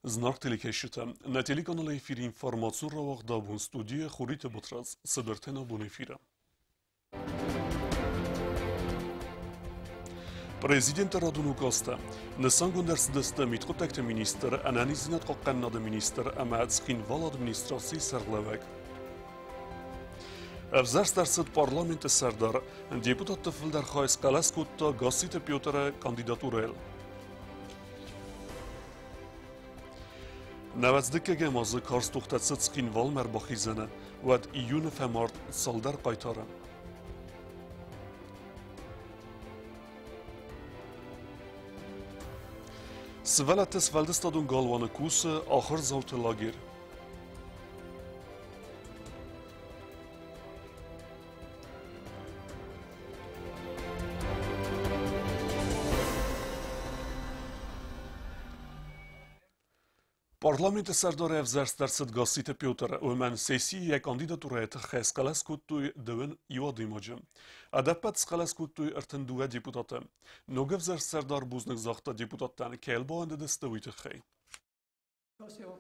Знак телекешита. На телеканале эфир информацию равахда бун студия Хурита Батраз. Садертена бун эфира. Президент Радуну Коста. Несангун дерсдеста митхотекте министр, ананизинат қоққаннады министр, амад скинвал администрации сарлавек. Авзарс дарсид парламенти сардар, депутат тыфылдар хайс қаласкутта Гасита Пьотера кандидатурел. Наваздикеге мазы карс тухтатсид скинвал марбахизана, вад июн фамарт салдар қайтара. Свалатес валдестадун галваны кусы ахыр завты лагер. Парламент сардор авзарс дарсид Гасита Пьотер өмән сессия кандидатурает хэскалас куттуй дөвен юадымаджы. Адаппат скалас куттуй артындуа депутаты. Ногав зарс сардар бузных захта депутаттан кэлбоанды дестовыйты хэй.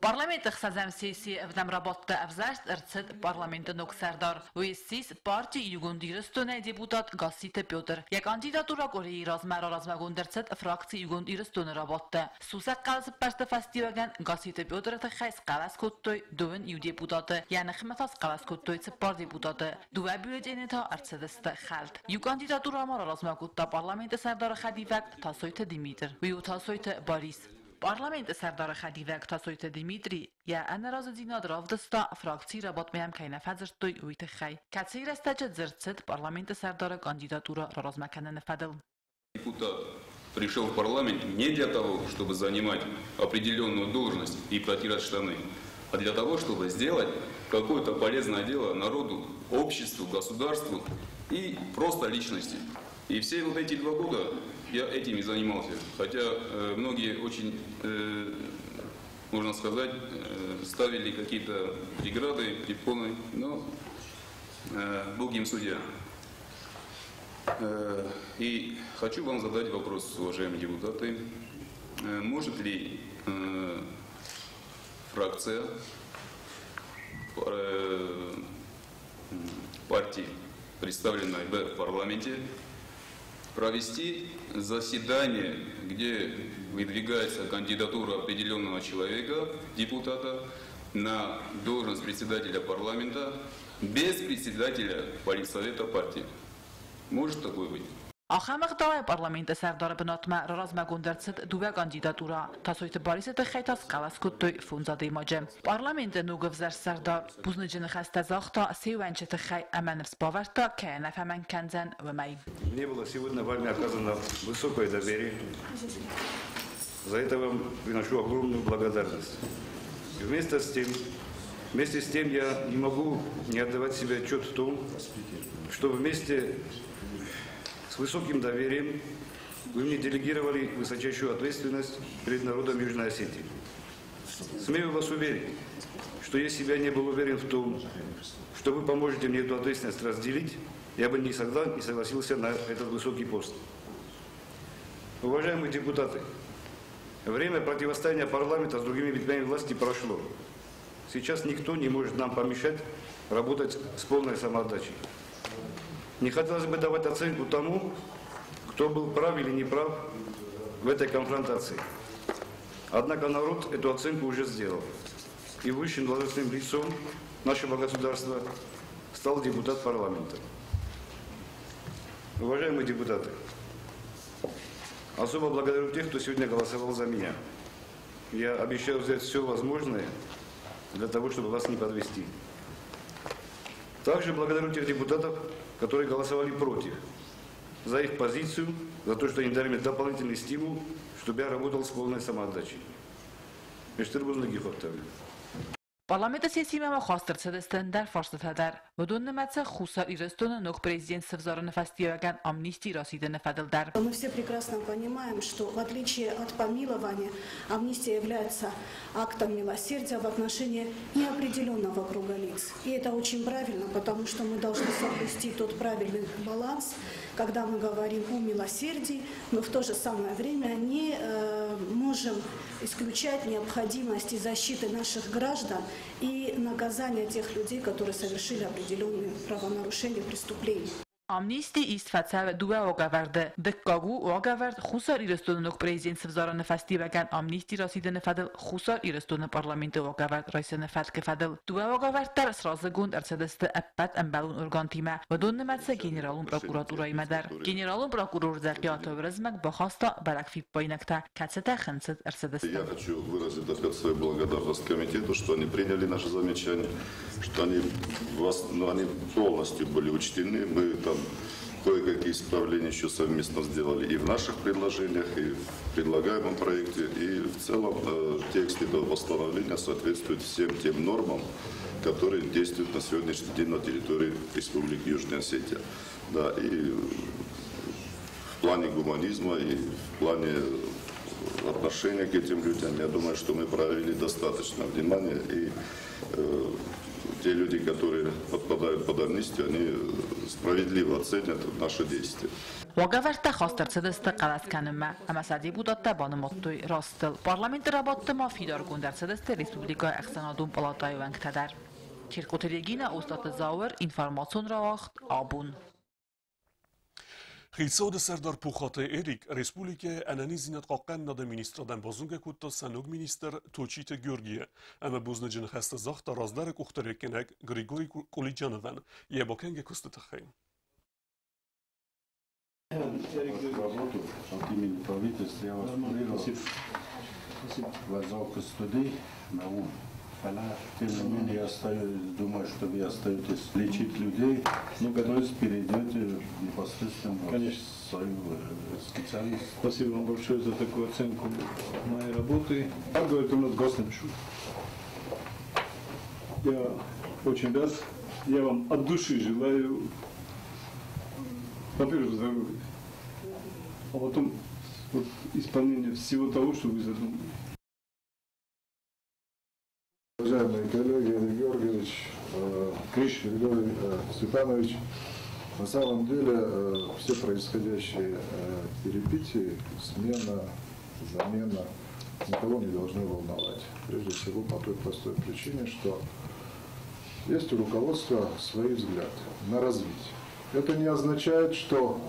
Парламент ихсазам сессии в нам работа авзарс арцид парламента ног сардар. Уиссис партии югундирстуне депутат Гасита Пьотер. Я кандидатура кори размагундерцид фракции югундирстуне работа. Сусак калс пашта фастиваган Гасита Пьотер тхайс калас куттой дуен ю депутаты. Я нахматас калас куттой цепар депутаты. Дуа бюллетенета арцидста халт. Ю кандидатура мара размагутта парламент сардар хадивак тасойта Димитр. Вю тасойта Борис. Парламент сардار خدیوک تاسویت دیمیتری یا ان راز دیناد رافدستا فراکسی رابط میم که نفذر توی اویت خی کثیر استجد زرتسد парламент сардара кандидатура размаканен фадл. Депутат пришел в парламент не для того, чтобы занимать определенную должность и протирать штаны, а для того, чтобы сделать какое-то полезное дело народу, обществу, государству и просто личности. И все вот эти 2 года я этим и занимался. Хотя многие очень, можно сказать, ставили какие-то преграды, препоны, но Бог им судья. И хочу вам задать вопрос, уважаемые депутаты. Может ли фракция партии, представленной в парламенте, провести заседание, где выдвигается кандидатура определенного человека, депутата, на должность председателя парламента без председателя политсовета партии? Может такое быть? آخامق دای پارلمانت سردار بناتما رازمگوندرست دوه کاندیداتورا تاسویت باریست خیتاس قلاس کتوی فونزاده ماجم پارلمانت نوگف زر سردار بوزنجن خسته زاختا سیوانچت خی امنرس باورتا که نفهمن کنزن و می. Мне было сегодня вами оказано высокое доверие. За это вам приношу огромную благодарность. И вместе с тем я не могу не отдавать себе отчет в том, что вместе с высоким доверием вы мне делегировали высочайшую ответственность перед народом Южной Осетии. Смею вас уверить, что если бы я не был уверен в том, что вы поможете мне эту ответственность разделить, я бы никогда не согласился на этот высокий пост. Уважаемые депутаты, время противостояния парламента с другими ветвями власти прошло. Сейчас никто не может нам помешать работать с полной самоотдачей. Не хотелось бы давать оценку тому, кто был прав или не прав в этой конфронтации. Однако народ эту оценку уже сделал. И высшим должностным лицом нашего государства стал депутат парламента. Уважаемые депутаты, особо благодарю тех, кто сегодня голосовал за меня. Я обещаю сделать все возможное для того, чтобы вас не подвести. Также благодарю тех депутатов, которые голосовали против, за их позицию, за то, что они дали мне дополнительный стимул, чтобы я работал с полной самоотдачей. Parlamenta siyasiyama xostırsa istender farsıtadar. Budun nematsa xusar irestonu nok prezident sevzarını festiyagan amnisti rasidini fadildar. Мы все прекрасно понимаем, что в отличие от помилования, амнистия является актом милосердия в отношении неопределенного круга лиц. И это очень правильно, потому что мы должны соблюсти тот правильный баланс, когда мы говорим о милосердии, но в то же самое время не можем исключать необходимости защиты наших граждан и наказания тех людей, которые совершили определенные правонарушения, преступления. Amnisti istfadsa dua ogavardı. Dikkagu ogavard xusar irestonu nok prezident sevzarını festiyagan amnisti rasidini fadil xusar irestonu parlamenti ogavard raisini fadke fadil. Dua ogavardtar srazgund ersedeste appat embalun organtime ve donnematsa generalun prokuraturayı medar. Generalun prokuror Zarqiyat Övrezmek baxasta barakfip bayinakta katseta xinsit ersedeste. Я хочу выразить опять свою благодарность комитету, что они приняли наши замечания, что они полностью были учтены. Мы там кое-какие исправления еще совместно сделали и в наших предложениях, и в предлагаемом проекте, и в целом текст этого постановления соответствует всем тем нормам, которые действуют на сегодняшний день на территории Республики Южная Осетия. Да, и в плане гуманизма, и в плане отношения к этим людям, я думаю, что мы проявили достаточно внимания, и те люди, которые подпадают под амнистию, они справедливо оценят наши действия. Wagavarta xostırçıdısты qalaskanıma, ama deputatda banımottuy rastıl. Parlamenti rabattı mafidar gönderçıdısты Respublika Aksanadun Palatay vanktaдар. Çirkotelegina ostatı zavır informasyon ravaxt abun. Xisod Serdar Puxate Erik, Respublika Ananizinet Qaqan nada ministradan bazunga kutta sanog minister Tochite Georgiye. Ama buznajin xasta zaxta razdarek uxtarekenek Grigori Kulijanovan. Jebokenge kustatachin. Работу от имени правительства я вас пригласил в залку студий на ум. Тем не менее, я думаю, что вы остаетесь лечить людей, то есть перейдете непосредственно в свою специальность. Спасибо вам большое за такую оценку моей работы. Как говорит у нас Госнемшу. Я очень рад, я вам от души желаю, во-первых, здоровья, а потом исполнения всего того, что вы задумали. Уважаемые коллеги, Олег Георгиевич, Григорий Степанович, на самом деле все происходящие перипетии, смена, замена, никого не должны волновать. Прежде всего по той простой причине, что есть у руководства свои взгляды на развитие. Это не означает, что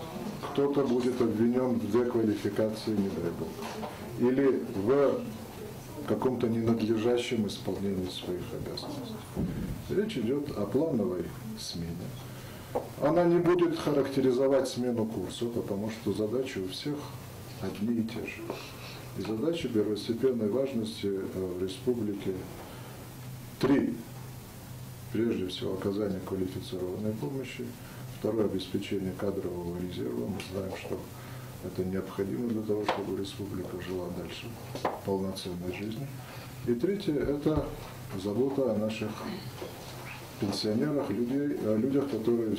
кто-то будет обвинен в деквалификации, не дай бог, или в каком-то ненадлежащем исполнении своих обязанностей. Речь идет о плановой смене. Она не будет характеризовать смену курса, потому что задачи у всех одни и те же. И задачи первостепенной важности в республике три. Прежде всего, оказание квалифицированной помощи. Второе, обеспечение кадрового резерва. Мы знаем, что это необходимо для того, чтобы республика жила дальше полноценной жизнью. И третье – это забота о наших пенсионерах, о людях, которые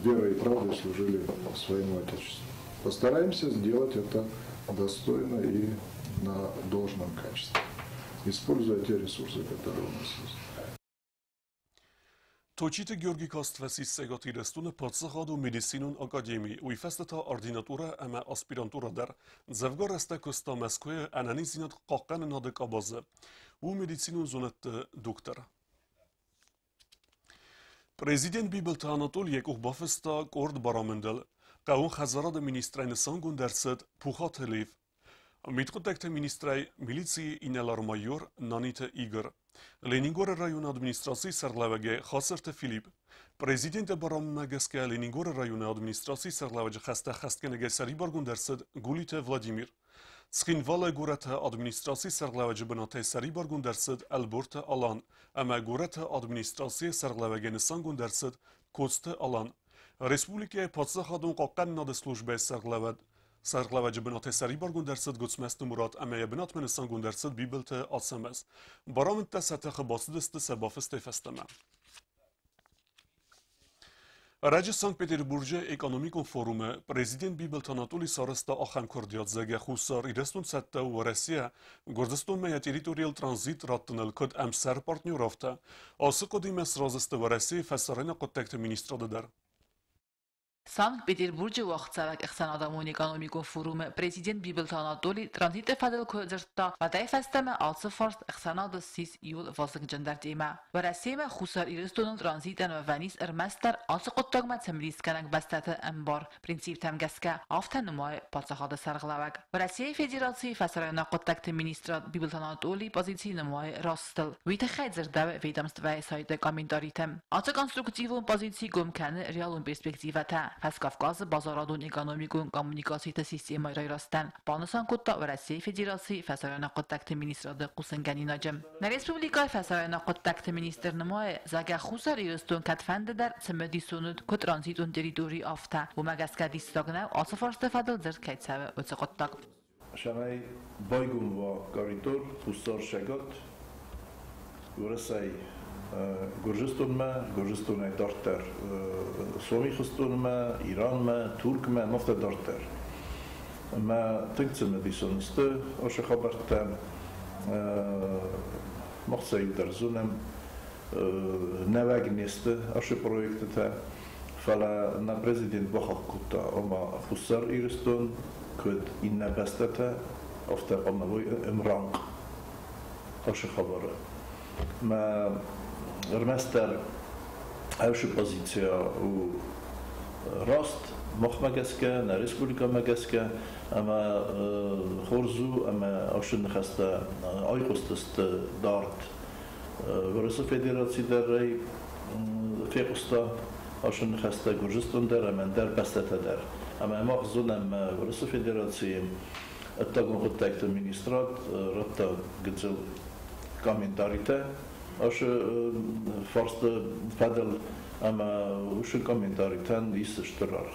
верой и правдой служили своему Отечеству. Постараемся сделать это достойно и на должном качестве, используя те ресурсы, которые у нас есть. Tochite Georgi Kastvesis segati restune Patsahadu Medicinun Akademi u ifesteta ordinatura ama aspirantura dar zavgar reste kosta Moskve ananizinat qaqan nadik abaze u medicinun zonet doktor. Prezident Bibelta Anatoliek u bafesta kord baramendel qaun khazarad ministrain sangun derset puxat helev Mitkotekte ministraj milicije inelar major Nanite Igor. Leningore rajon administracji Sarlavage Khaserte Filip. Prezident Barammegeske Leningore rajon administracji Sarlavage Khasta Khastkenege Saribargun derset Gulite Vladimir. Tskinvale Gurete administracji Sarlavage Benate Saribargun derset Alborte Alan. Ama Gurete administracji Sarlavage Nisangun derset Koste Alan. Respublike Patsahadun Qaqan nad slujbe Sarlavad. Sarglavacı binatı seri bar gönderset göçmesti Murat amaya binat menesan gönderset bibelte atsamez. Baramın tesete basıdıstı sebafiste festeme. Ради Санкт-Петербурга экономикон форуме президент Бибелт Анатолий Сарыста ахан курдият зага хусар ирестун сатта у Россия гордостон мая территориал транзит раттынал код амсар партнеровта асы кодимес разысты в России фасарына коттекты министрадыдар. Санкт-Петербурге уақытсавак иқсанадамон экономикон форуме президент Бибелт Анатолий транзиты фадел көзіртті вадай фастаме 6 фарст иқсанады 6 июл вазық жындар дейма. В России хусар ирестонын транзитен و ونیس ارمستر آنچه قطعه تمریز کنگ بستت انبار پرینسیپ تمگسکه آفت نمای پادشاه سرغلاوک. و روسیه فدراسی فسراینا قطعه مینیسترات بیبلت آناتولی پوزیسی نمای راستل. ویت خیلی زرده ویدمستوی سایت کامنتاریتم. آنچه کنسترکتیوون پوزیسی گم کنه ریالون پرسپکتیوته. پس کافکاز بازارادون اکونومیکون کامونیکاسی تا سیستم رای راستن. بانسان قطعه و روسیه فدراسی فسراینا قطعه مینیسترات قوسنگانی نجم. در ریسپوبلیکای فسراینا قطعه مینیستر نمای زاگ خوسر ایرستون کتفند در سمدی سوند که ترانزیتون تریتوری آفته و مگسکه دیستاگنه آسف استفاده زرد کیت سوه و تقطع. شمای بایگون و کاریتور خوسر شگات ورسای گرجستون دارتر سومی خستون ما ایران ما ترک ما نفت دارتر ما تنگ سمدی سونسته آش خبرتم مخصوصی در زونم نواج نیست آش پروژه فلا نا prezident بخواه کتا اما خسر ایرستون کد این نبسته افتر اما وی امرانق آش خبره ما رمستر آش پوزیسیا و راست مخمگسکه نا ریسپوبلیکا مگسکه اما خورزو اما آش نخسته آیقستست دارت ورسه فدراسی در رای فیقستا آشون خسته گرجستان در من در بسته در اما ما خزونم ورسه فدراسی اتاقون خود تکت مینیسترات رتا گذل کامنتاریته آش فرست فدل اما وش کامنتاریتن ایستشترار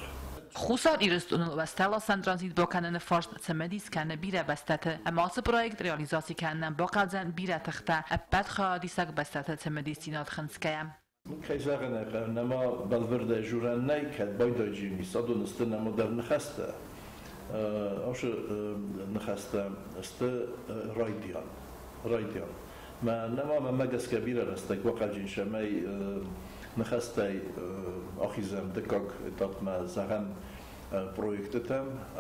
خوسار ایرستون و استالاسان ترانزیت با کنن فرست سمدیس کنه بیره بستته اما از پروژه ریالیزاسی کنن با قلزن بیره تخته ابد خادیسک بستته سمدیسینات خنسکیم. کیزارن نما بالورده جوران نی کد باید جیمی صدون است نما در نخسته آش نخسته است رایدیان ما نما مگس کبیره است که وقت جنش می نخسته آخیزم دکاک اتاق ما زغن پروژه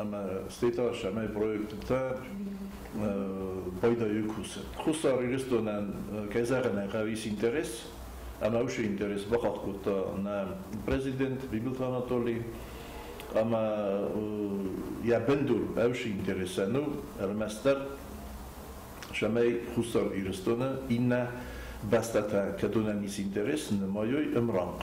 اما استیتاش می پروژه باید یکوسه خوسار ایرستونن کیزارن قویس اینترس اما اوش اینترس بخواد کتا نه prezident Bibelt Anatoli اما یا بندور اوش اینترس نو المستر شمای خسر ایرستونه این بستتا کدونا نیس اینترس نمایوی امران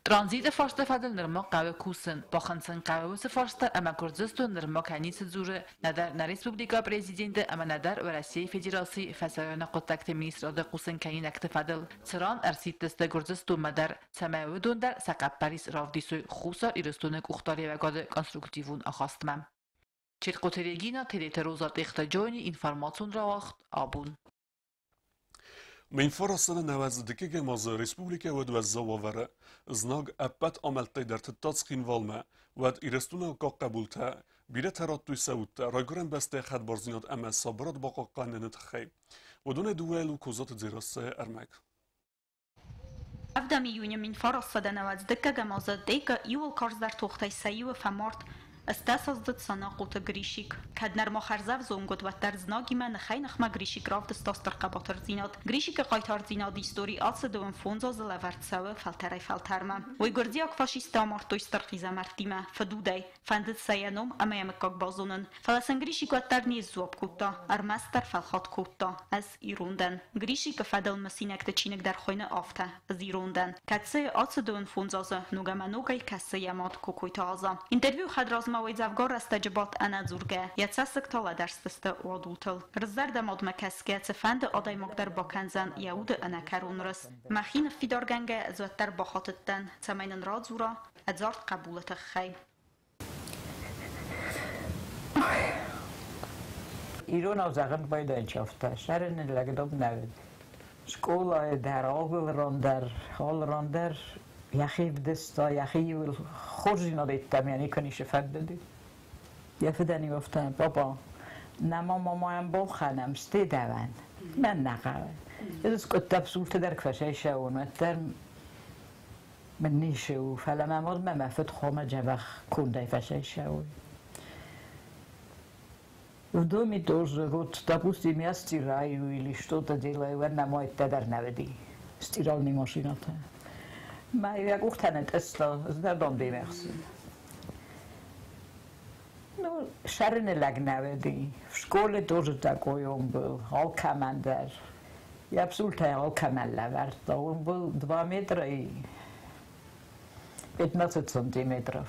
ترانزیت فرست فدل نرما قوی کوسن با خنسن قوی فرست اما گرجستان نرما کنیس زوره ندر نریسپوبلیکا پرزیدنت اما ندر و روسیه فدراسی فسران قطعه مینیستراد قوسن کنین اکت فدل سران ارسید دست گرجستان مدر سماو دون در سقب پریس راودیسوی خوسار ایرستون اختاری و گاده کنسترکتیوون آخاستمم. چیت قطریگینا تلیت روزات اختجاینی انفرماتون را وقت آبون. من فرصة نوازدکی که ماز ریسپوبلیک ود و زواوره زناگ ابد عملتی در تدسخین والمه ود ایرستونه که قبولته بیره ترات توی سعودته رایگرن بسته خد برزینات اما صبرات با قاننت خیب و دون دوال و کوزات زیراسته ارمک. افدام یونی من فرصة نوازدکی که ماز دیگه یول کارز در توخته سیو فمارت استاسازدت سناقوت گریشیک کد نرما خرزف زونگود و در زناگی من خینخ ما گریشیک رافت استاستر قباتر زیناد گریشیک قایتار زیناد ایستوری آلس دوم فونزا زلورد سوه فلترای فلترما وی گردیاک فاشیستا مارتوی سترخیزه مرتیمه فدودای فندد سیانوم اما یمکاک بازونن فلسن گریشیک و در نیز زواب کوتا ارمستر فلخات کوتا از ایروندن گریشیک فدل مسینک تچینک در خوینه آفته از ایروندن کدسه آلس دوم فونزازه نوگم نوگای کسه یماد کوکویتا آزا اینترویو خد موید زفگار استجابات انا زورگه یتسسک تالا درستست وادوتل رزرد ماد مکسکه تفند آدای مقدر با کنزن یهود انا کرون رس مخین فیدارگنگه زودتر با خاطتن تمینن راد زورا ادزارت قبولت خی ایران از اغن باید انچافته شهرن لگداب نوید شکول در آگل راندر یخی دستا یخی خورجی ندیدم یعنی کنیش فرددی یفدنی گفتم بابا نما مامایم با خانم ستی دوان من نقوه از کتاب سولت در کفشه شون متر من نیشو فلم اماد ممفت خوام جوخ کنده فشه شون В доме тоже, вот, допустим, я стираю или что-то делаю, она моет тедер наведи, стиральной машината. Я говорю, это за дом демерси. Ну, шарный лаг наведи. В школе тоже такой он был, алкомандер. Я абсолютно алкомандер. Он был 2 метра и 15 сантиметров.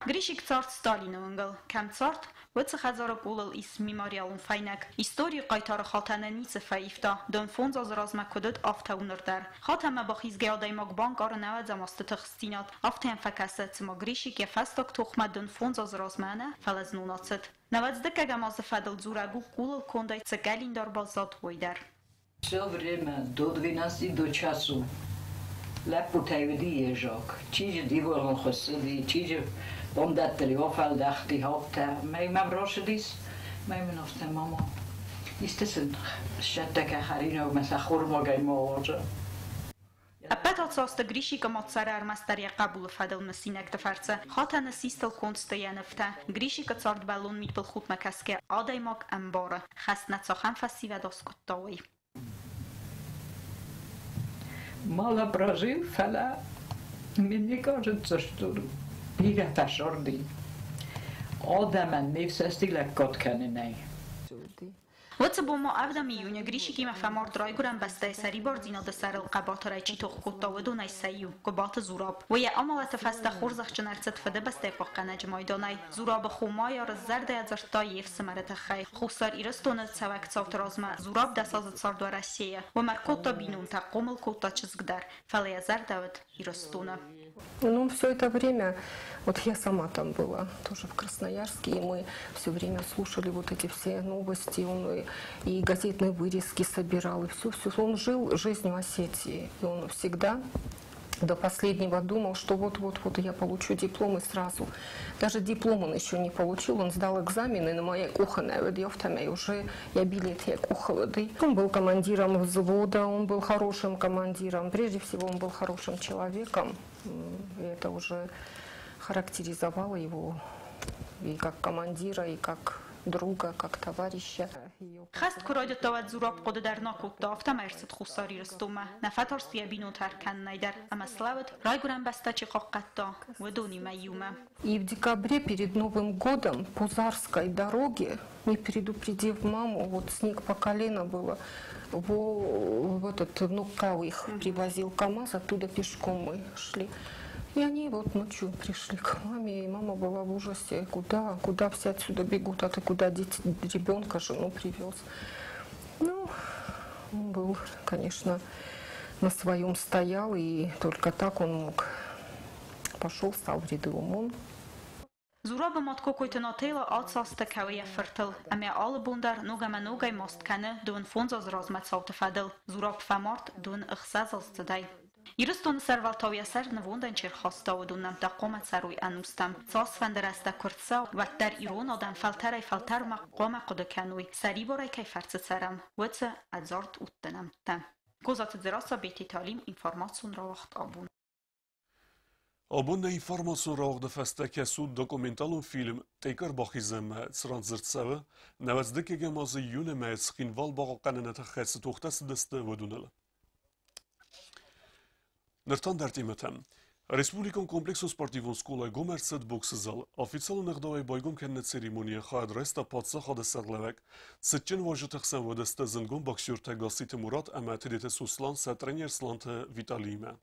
Գրիշիկ ծարտ Ստալինը ընգլ, կեմ ծարտ, վծը խազարը կուլլ իս միմարիալուն ֆայնակ, իստորի qaytarı խալթանենիցը ֆայիվտա, դոն ֆոնց ազրազմա կոդոտ ավթա ունրդար, խաթամը բախիզ գեադայմակ բանկ արնավա ձամաստը թխստինատ, ավթեն ֆակասը ծմո գրիշիկ եֆաստոք թուխմա դոն ֆոնց ազրազմանը, ֆալազնունացըտ, նավաց դկա գամազը ֆադլ ձուրագու կուլլ կոնդայ ծկալին դարբալզատ ոյդար. Все время до 12 до часу لپوتایودی ژاک چیز دیوارم خسته چیز بام دتری آفل دختی هاته من راشدیس من نفته ماما ایستسن شده که خرینو مثل خورما گای مواجه Ապետ ացոստը գրիշիկը մոծարը արմաստարիա կաբուլը ֆադել մսինակ դվարցը, խաթանը սիստել կոնստը յանվտա, գրիշիկը ծորդ բալուն միտպլ խուտ մակասկե ադայմակ ամբորը, խասնացոխան ֆասիվադոս կուտտոյի. Мало прожил, фала, мне кажется, что бирата шорди. Адаман не все стиля котканенай. Вăță bomo avda miunia grishiki ma famor draiguran bastai sari borzino de saril qabatrai chi toq qutawdu nay sayu qabat zurab و ya amalat fasta khurzax chnartsat fada bastai qoqqana jmaydonay zurab khuma ya zarda yazarta yef samarat khay khusar irastona tsavak tsavtrazma zurab dasazat sardo Россия و markota binun taqomul kota chizgdar falaya zardavat irastona. Ну, все это время, вот я сама там была, тоже в Красноярске, и мы все время слушали вот эти все новости, он и газетные вырезки собирал, и все. Он жил жизнью Осетии, и он всегда до последнего думал, что вот я получу диплом, и сразу. Даже диплом он еще не получил, он сдал экзамены на моей кухонной ведьевтаме, и уже я билет я куховоды. Он был командиром взвода, он был хорошим командиром, прежде всего он был хорошим человеком, и это уже характеризовало его и как командира, и как друга, как товарища. خست کرایت داوت زوراب قد در ناکوت دافته مرسد خساری رستومه نفتار سیابینو ترکن найдер اما слават райгуран бастачи қоққатта و دونی میومه. И в декабре перед Новым годом по Зарской дороге, не предупредив маму, вот снег по колено было, в этот внука их привозил КамАЗ, оттуда пешком мы шли. И они вот ночью пришли к маме, и мама была в ужасе. Куда все отсюда бегут, а ты куда ребенка, жену привез? Ну, он был, конечно, на своем стоял, и только так он мог. Пошел, стал в ряды ОМОН. زوراب مات کوکویت ناتیلا آتساست کوی فرتل اما آل بوندر نوگم نوگای ماست کنه دون فونز از رازمت ساوت فدل زوراب فمارت دون اخساز از تدای. Իրստոն սարվալտավիա սար նվոնդան չեր խաստավդուննամ տակոմա ծարույ անուստամ ծաս վանդրաստա կուրծա վատտար իրոն ադան ֆալտարայ ֆալտար մաղկոմա կոդոքանույ սարի որայ կայ ֆարծծարամ վծը adzort ուտտնամ տա կոզացը ձրասա բետի տալիմ ինվորմացուն ռավախտ աբուն Abonda informațion rağda festeke sud dokumentalun film tekrar bakizeme sıranzırtsava nevazdeki gemazı yuneme sıkınval bağqanına taxası toxtası deste vodunala. Nërtan dërtimetem, Respublikon kompleksu sportivon skolaj Gomercet boksëzal, oficialu nëgdoj bajgum kënë në ceremonie khad resta patsa khad sëglevek, së qenë vajgjët të kësen vëdës të zëngon bakshur të gasit të murat e me të ditë suslan se trener slan të vitalime.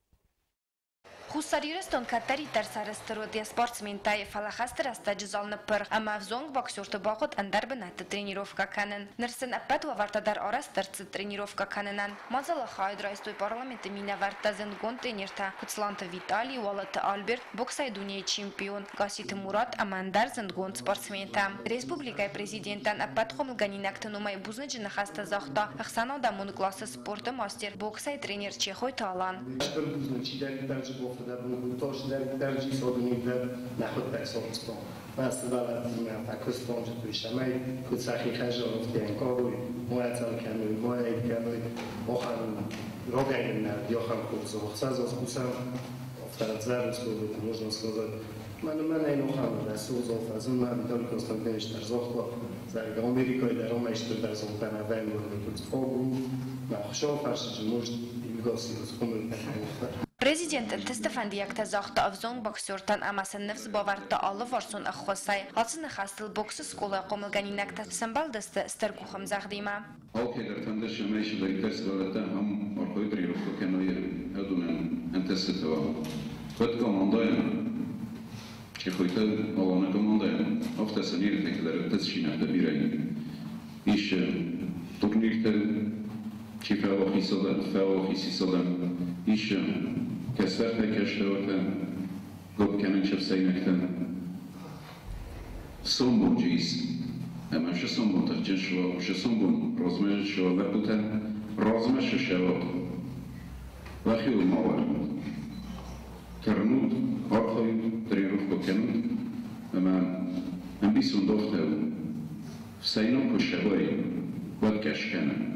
Хусарирестон катари тарсарестеродия спортсментай фалахастераста джизалны пыр, ама взонг боксерты бақыт андарбынаты тренировка канын. Нырсын аппат вартадар арастырцы тренировка канынан. Мазалы хайдрайстой парламенты мина вартазын гон тренерта. Куцланты Виталий, Уалаты Альберт, боксай дуния чемпион. Гаситы Мурат, амандар зынгон спортсмента. Республикай президентан аппат хомылганинакты нумай бузныджины хаста захта. Ахсанал дамун классы спорта мастер. Боксай тренер Чехой Талан. در بودتاش در جیس آدمی در نخود پسانستان مثلا دادیم پاکستان جدویش همه خود سخی خجالت که انکاروی مویتال کنوی مویت کنوی آخر راگین نرد یا خم خود زخصاز از بوسم افترد زرد بود можна сказать من این آخر رسول زاف از اون من بیدال کنستانتینش در زاخت در امریکای در آمشتر در زافتن اوین بود فاگو نخشا فرشش مجد ایلگاسی از خمول کنوی Президент Стефандиякта захта авзон боксертан амасыннывз баварта алы варсон аххосай. Алсыны хастыл боксы скола комылганинакта самбалдысты стыркухам захдима. Алкедер тандыр шамайши баритарс валата хам архой тренировка канои адунан антесетова. Ход командаян. Чехойта алана командаян. Автосанир текелер тесшинахта бирайни. Иш турнирта чифавахи содан, фавахи сисодан. Иш كسر كشتوتن قب كانن شفسينكتن صنبون جيس أما شو صنبون تخجن شو صنبون رزمه شو لبوتن رزمه شو شوات وخيو الموار كرنود أرخي تريروف بكنود أما هم بيسون دختو فسينو كشباي والكشكنن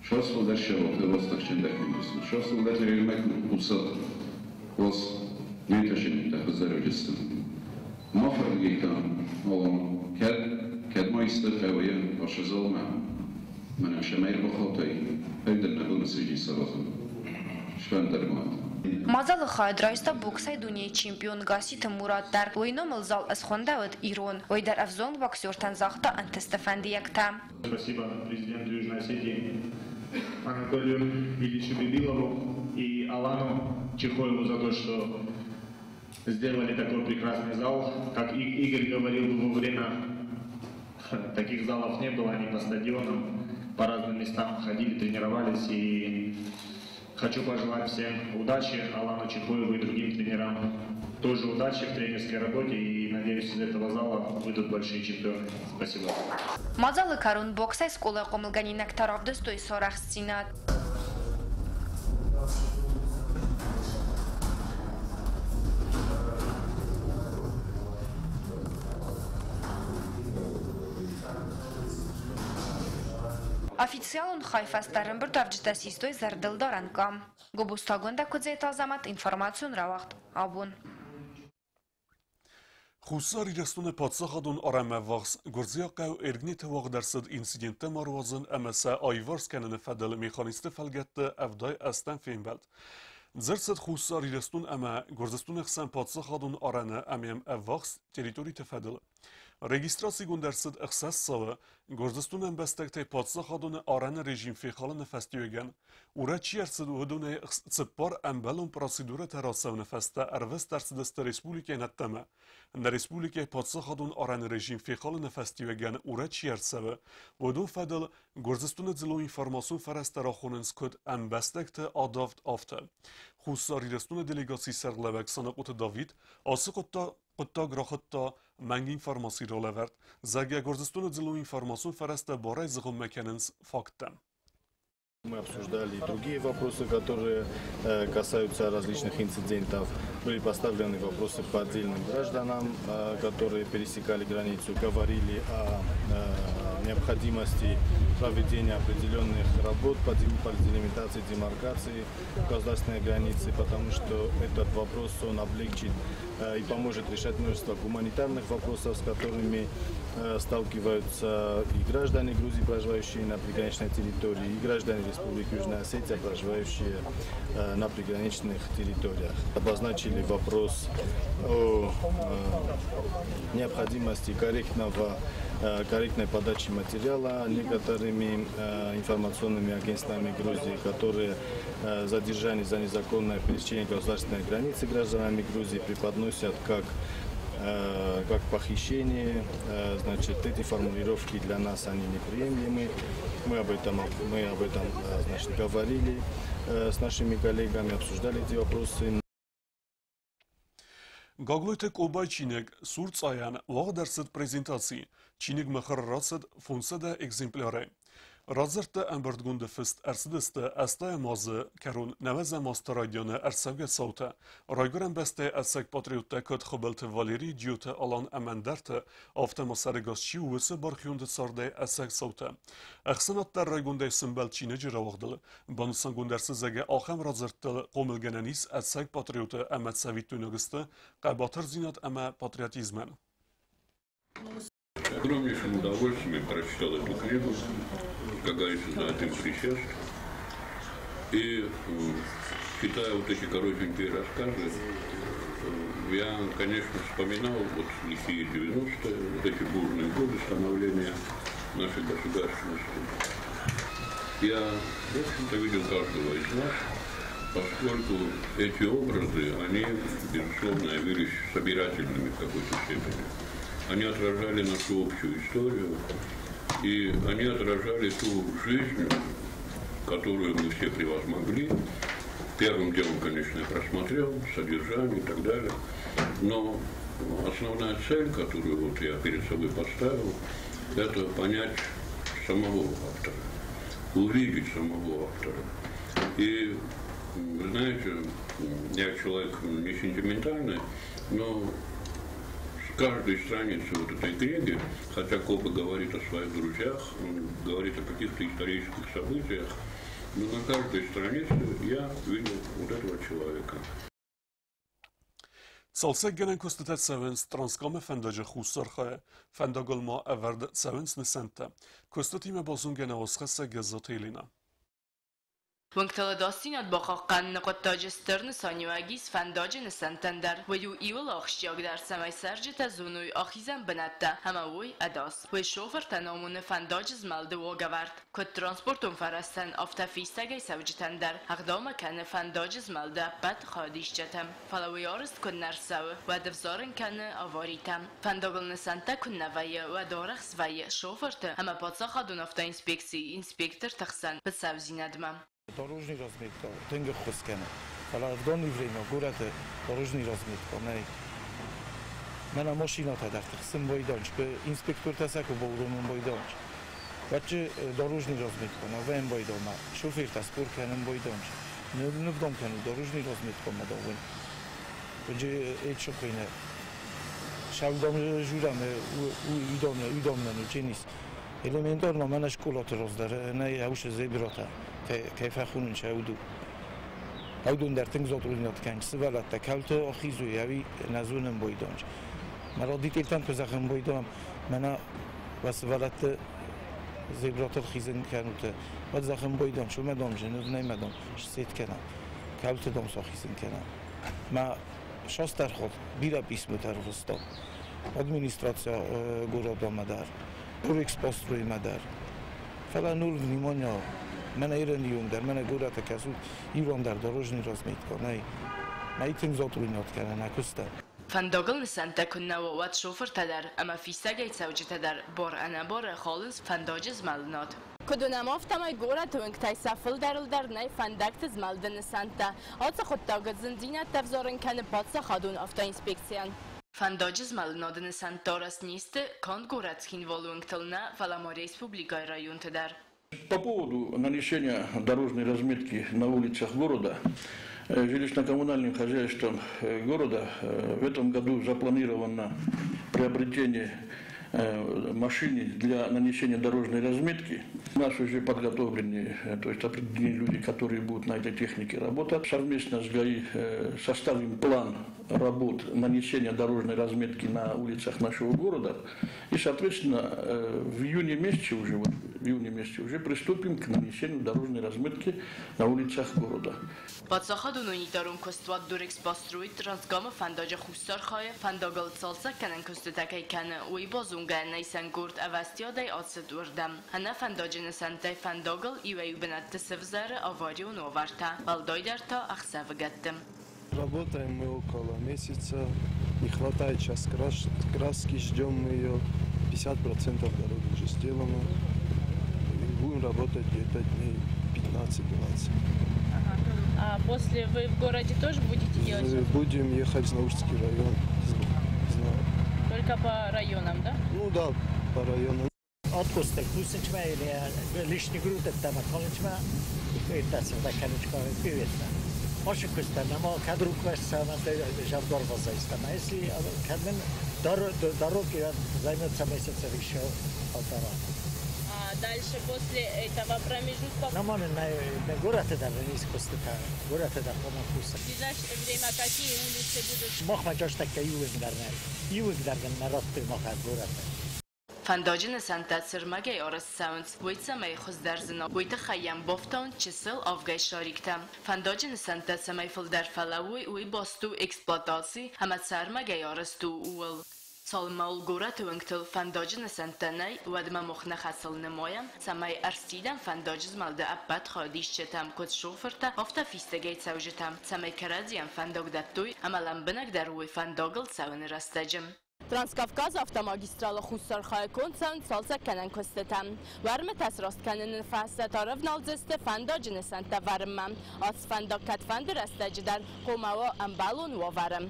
شو أصل در شباب دوستش چندک می‌دوست. شو أصل در تریمک موساد واس نیتشین تخزر وجستم. ما فرقیتم والله کد ما استفاده باش زلمه من شمیر بخاطی هیدر نبود مسیجی سرازم. شون در ماد. Мазалы хайдрайста боксай дуния чемпион Гаситы Мурат дар ойномыл зал асхондавыд Ирон. Ойдар авзон боксертан захта Стефандиякта. Спасибо президенту Южной Осетии Анатолию Ильичу Бибилову и Алану Чехоеву за то, что сделали такой прекрасный зал. Как Игорь говорил, во время таких залов не было, они по стадионам, по разным местам ходили, тренировались. И хочу пожелать всем удачи, Алану Чехоеву и другим тренерам тоже удачи в тренерской работе, и надеюсь, из этого зала выйдут большие чемпионы. Спасибо. Мазалы карун боксай скола комылганинак таравды стой сорах сценат. Официалун хайфастарын бір тавжыта систой зардылдаранкам. Губустагонда кудзейта замат информацион равахт. Абун. Хусари растуне падсахадун арамавахс гурзияқау эргнит вағдарсид инцидентта маруазын амаса айварс кананы фадал механисты фалгатты авдай астан феймбалд. Зерсид хусари растун ама гурзистун ихсан падсахадун арана амям авахс территории тефадал. Регистрации гундарсид ихсас сава гурзистун амбастактай падсахадун арана режим фейхала нефастиюган. Ура чиарсид удуне цеппар амбалун процедура тарасав нефаста арвест дарсидست республикай наттама. در республике падсахадун аран режим фейхал нефастиюган ура чиарсава ودون فدل گرزستون زلو информацион فرستراخوننس کد انبستکت آدافت آفته. خصوصی رستون دلیگاسی سرلوک سنقوت داوید آسی قطا گراختا منگ информации رولورد زاگه گرزستون زلو информацион فرست بارای زغم مکننس فاکتم. Мы обсуждали и другие вопросы, которые касаются различных инцидентов. Были поставлены вопросы по отдельным гражданам, которые пересекали границу, говорили о необходимости проведения определенных работ по делимитации, демаркации государственной границы, потому что этот вопрос он облегчит и поможет решать множество гуманитарных вопросов, с которыми сталкиваются и граждане Грузии, проживающие на приграничной территории, и граждане Республики Южная Осетия, проживающие на приграничных территориях. Обозначили вопрос о необходимости корректной подачи материала. Некоторые некоторыми информационными агентствами Грузии, которые задержание за незаконное пересечение государственной границы гражданами Грузии преподносят как похищение. Значит, эти формулировки для нас они неприемлемы. Мы об этом значит, говорили с нашими коллегами, обсуждали эти вопросы. Գագլույթը կոբայ չինեկ սուրց այան վաղ դարսդ պրեզենտացի, չինեկ մխրրացդ ֆոնսեդը էգզեմպլար է։ Ռազրտը ըմբրդգունդը ֆստ ըրսդստը աստայ մազը կերուն նավեզը մաստարադյոնը ըրսավգե սաուտը, ռայգրան բստե ասակ պատրիոտը կոտ խոբելտը վալերի ջյութը ալան əməndərtը ավտամասարեգասչի ուվսը բարխյունդը սարդե ասակ սաուտը։ Əxsanatlar raygunday սմբալ չինը ջրավաղդıl, բանուսան գունդərսը զəgə ախəm ռազրտը qomilgənənis ասակ պատրիոտը əməd սավիտունıgıstı, qəbatır zinat əmə patriotizmən։ Огромнейшим удовольствием я прочитал эту книгу, как говорится, золотым присест. И читая вот эти коротенькие рассказы, я, конечно, вспоминал вот лихие 90-е, вот эти бурные годы становления нашей государственности. Я, в общем-то, видел каждого из нас, поскольку эти образы, они, безусловно, явились собирательными в какой-то степени. Они отражали нашу общую историю, и они отражали ту жизнь, которую мы все превозмогли. Первым делом, конечно, я просмотрел содержание и так далее, но основная цель, которую вот я перед собой поставил, это понять самого автора, увидеть самого автора. И, вы знаете, я человек не сентиментальный, но каждой странице вот этой книги, хотя Коба говорит о своих друзьях, он говорит о каких-то исторических событиях, но на каждой странице я видел вот этого человека. Salsek genen kostetet sevens transkame fendaje khusarkha fendagolma everd sevens nesente kostetime bazun gene oskhase gezatelina Ванкталадосин от бахакан нақоттаджестер нсанюагис фандаджен сантандер ويو إيول أخشياق در سماي سرجة زونوي أخيزن بنتا هماوي أداس وشوفر تنامون فانداجز مالده وغورد كد ترانسپورتون فرستن أفتا فيستاقي سوجتن در أقدام كان فانداجز مالده بد خاديش جتم فلوي آرست كن نرسو و دفزارن كان آواریتم فانداغل نسانتا كن نوية و دارخ زوية شوفرت هما باتسا خادون أفتا инспектор تخسن بسوزي ندمم Дорожный разметка, тенге хоскена. Ала в донное время город дорожный разметка. Мана машина тадар тахсим бойданч, инспектор тасаку болдумун бойданч. Бачи дорожный разметка, на вен бойдома, шофер таспор кенен бойданч. Не в дом кену дорожный разметка мадавен. Бачи эчо кене. Шавдам жураме удомне учеnis. Элементарно мана школата раздар, не яуш зебрата. كيف أخون شاودو أودون در تنگ زاد روی نات سوالات تکلت آخیزو یاوی نزونم بایدانج مرا دیتیلتن که زخم بایدام منا و سوالات زبرات الخیزن کنوت و زخم بایدام شو مدام جنوب نیمدام شسیت کنم کلت دام ساخیزن کنم ما شاست در خود بیرا بیسمو ترفستا администрация города Мадар, Турекспост روی Мадар فلا نور внимания من ایرانیون در من گورت کسود ایران در دروژنی разметка на итим зотрунят кана накуста فنداغل نسانتا كنا ووات شوفر تدر اما فيساقا يتسوجي تدر بور انا بور خالص فنداجز مالنات كدونا مفتماي غورا توينك تاي سافل در ناي فنداكتز مالدن نسانتا آتسا خود تاغت زندينات تفزارن كان باتسا خادون افتا инспекциян فنداجز مالنات نسانتا راس نيست كان غوراتскин волунгтална Валамо республика район тедер. По поводу нанесения дорожной разметки на улицах города, жилищно-коммунальным хозяйством города в этом году запланировано приобретение машины для нанесения дорожной разметки. У нас уже подготовлены, то есть определенные люди, которые будут на этой технике работать. Совместно с ГАИ составим план работ нанесения дорожной разметки на улицах нашего города. И, соответственно, в июне месяце уже в июне месяце уже приступим к нанесению дорожной разметки на улицах города. Բացախադուն ունիտարում կոստուատ դուրեքս բաստրույի տրանսգամը ֆանդաջը խուսար խայը ֆանդագալ ծալսա կանան կոստուտակայ կանը ուի բոզունգան նայսան գուրդ ավաստիադայ ացդ ուրդամ հանա ֆանդաջը նսանտայ ֆանդագալ իվեյ բնատ тесевзары аварию новарта балдойдарта ахсавгаттым. Работаем мы около месяца, не хватает сейчас краски, ждем мы ее, 50% дороги уже сделано, и будем работать где-то дней 15-20. А после вы в городе тоже будете делать? Мы будем ехать в Наурский район, знаю. Только по районам, да? Ну да, по районам. Откусtek kusničma ili lišni grudet tamo količma i ta se da kanička pivetna. Može kustanamo kad rukvesa na te žabdorva zaista mesli, ali kad men дороги займется месяца еще полтора. А дальше после этого промежутка? Но мы на город даже не искусственно, город это помогуса. В ближайшее время какие улицы будут? Мохма just такая ювигдарген народ ты моха город. Фандоджин Санта Цермагей Орас Саунс, Войца Мейхоздерзена, Войта Хаям Бофтон, Чисел Авгай Шарикта. Фандоджин Санта Цемейфилдер Фалауи, Уи Босту Эксплуатации, Хамат Цермагей Орас Ту Уол. Салмаул Гурат Уинктл Фандоджин Сантанай, Уадма Мохна Хасл Немоям, Самай Арстидан Фандоджиз Малда Аппат Хадиш Четам Кот Шоферта, Офта Фистегей Цаужитам, Самай Карадиан Фандогдаттуй, Амалам Бенак Даруи Фандогл Цаун Растаджим. Տրանսկավկազ ավտոմագիստրալը խուսար խայքոն ցան ցալսա կանան կոստետամ վարմը տասրաստ կանան ֆասատարով նալձեստը ֆանդոջնը սանտա վարմամ աց ֆանդոկատ ֆանդր աստաջդար կոմաո ամբալուն վարմ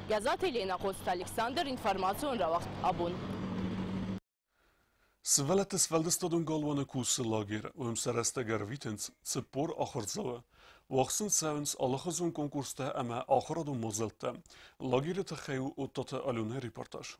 Գազատ Елена Qost Ալեքսանդր ինֆորմացիոն ռավախտ աբուն Սվելետս վելդստոդուն գալվանը կուսը լագեր, ում սարաստագար վիտենց ծպոր ախրձավը, Вахсын сәвінс алықызын конкурста әмә ақыраду мозылтты. Лагері тұқайу оттаты алуны репортаж.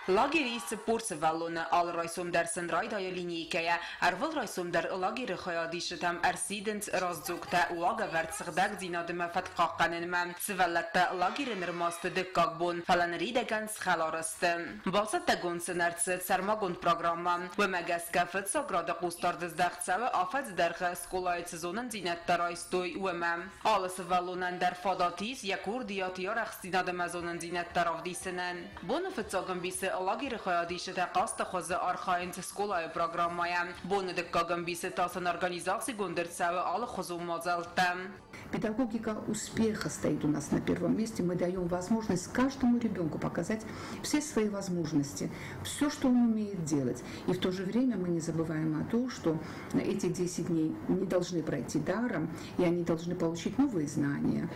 Лагері спорсы валуны ал райсумдар сынрайдайы линейкая, әрвіл райсумдар лагері қиядишітам әрсидінс раздзуқта уага вәртсіғдаг динадымы фатқаққанынмам. Сывалатта лагері нырмасты дыққақ бон, фалан ридаган схаларысты. Балсатта гонсын әртсі сармагон программа. Вәмәгәскі фытса града қустардыздақцавы афадздарға сколайт сезонын динетта райстой уәмәм. Алысы валунан дәр фадатиз, якур диятияр әхстинадымы зонын динетта равдисінен. Боны фытсағын бисі лагері қиядишіті қасты қозы архайынцы сколайы программая. Боны дыққағын бисі тасын организации гондырцавы алы қозу мазалты. Педагогика успеха стоит у нас на первом месте. Мы даем возможность каждому ребенку показать все свои возможности, все, что он умеет делать. И в то же время мы не забываем о том, что эти 10 дней не должны пройти даром, и они должны получить новые знания,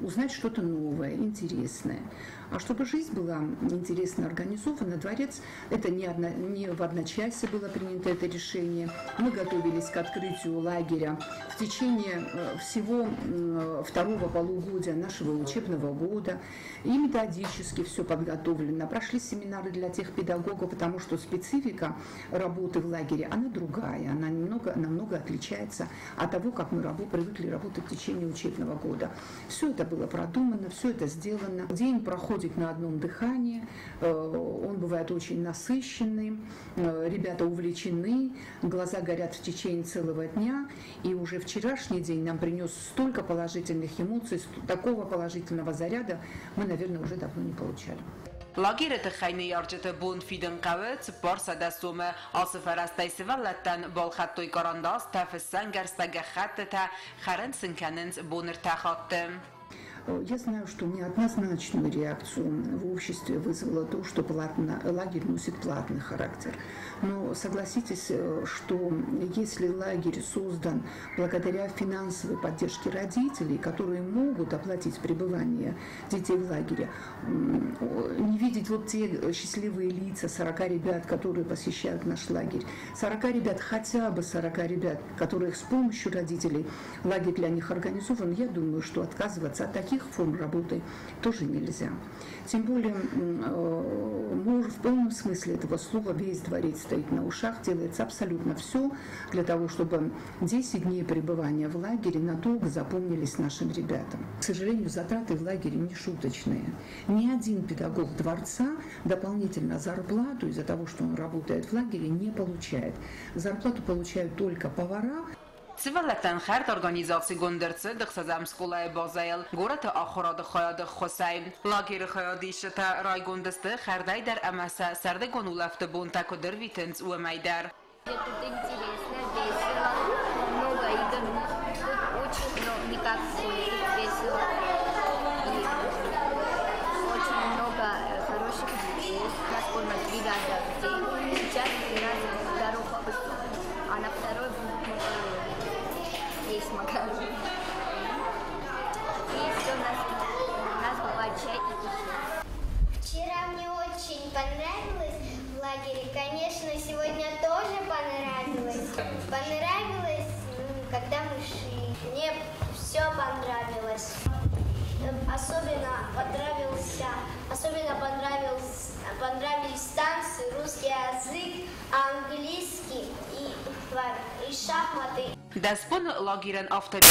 узнать что-то новое, интересное. А чтобы жизнь была интересно организована, дворец, это не в одночасье было принято это решение. Мы готовились к открытию лагеря в течение всего второго полугодия нашего учебного года. И методически все подготовлено. Прошли семинары для тех педагогов, потому что специфика работы в лагере, она другая, она намного отличается от того, как мы привыкли работать в течение учебного года. Все это было продумано, все это сделано. День проходит на одном дыхании, он бывает очень насыщенный, ребята увлечены, глаза горят в течение целого дня, и уже вчерашний день нам принес столько положительных эмоций, такого положительного заряда мы, наверное, уже давно не получали. Лагերը տխայնի արջետը բուն ֆիդն կավը ծպար սադասումը ասվարաստայ սվալատան բոլխատոյ կարանդաս տաֆսան գարստագա խատը та խարան սնքանենց բունր տախատը Я знаю, что неоднозначную реакцию в обществе вызвало то, что лагерь носит платный характер. Но согласитесь, что если лагерь создан благодаря финансовой поддержке родителей, которые могут оплатить пребывание детей в лагере, не видеть вот те счастливые лица 40 ребят, которые посещают наш лагерь, 40 ребят, хотя бы 40 ребят, которых с помощью родителей лагерь для них организован, я думаю, что отказываться от таких иных форм работы тоже нельзя. Тем более, в полном смысле этого слова весь дворец стоит на ушах, делается абсолютно все для того, чтобы 10 дней пребывания в лагере надолго запомнились нашим ребятам. К сожалению, затраты в лагере не шуточные. Ни один педагог дворца дополнительно зарплату из-за того, что он работает в лагере, не получает. Зарплату получают только повара. Цивилетен хард организации гондерцы дхсазам скулай базайл гората ахорад хаяд хосай лагер хаядишта рай гондесты хардай дар амаса сарде гонулафты бунта кодер витенц у майдар. Тут интересно, весело, много игр, тут очень никак весело и очень много хороших людей. Нас кормят 3 раза в день, сейчас 3 раза дорога, а на второй есть магазин. И все, у нас бывает чай и кофе. Вчера мне очень понравилось в лагере. Конечно, сегодня тоже понравилось. Понравилось, когда мы шли. Мне все понравилось. Особенно понравились танцы, русский язык, английский и шахматы. Даспон лагерен автобус.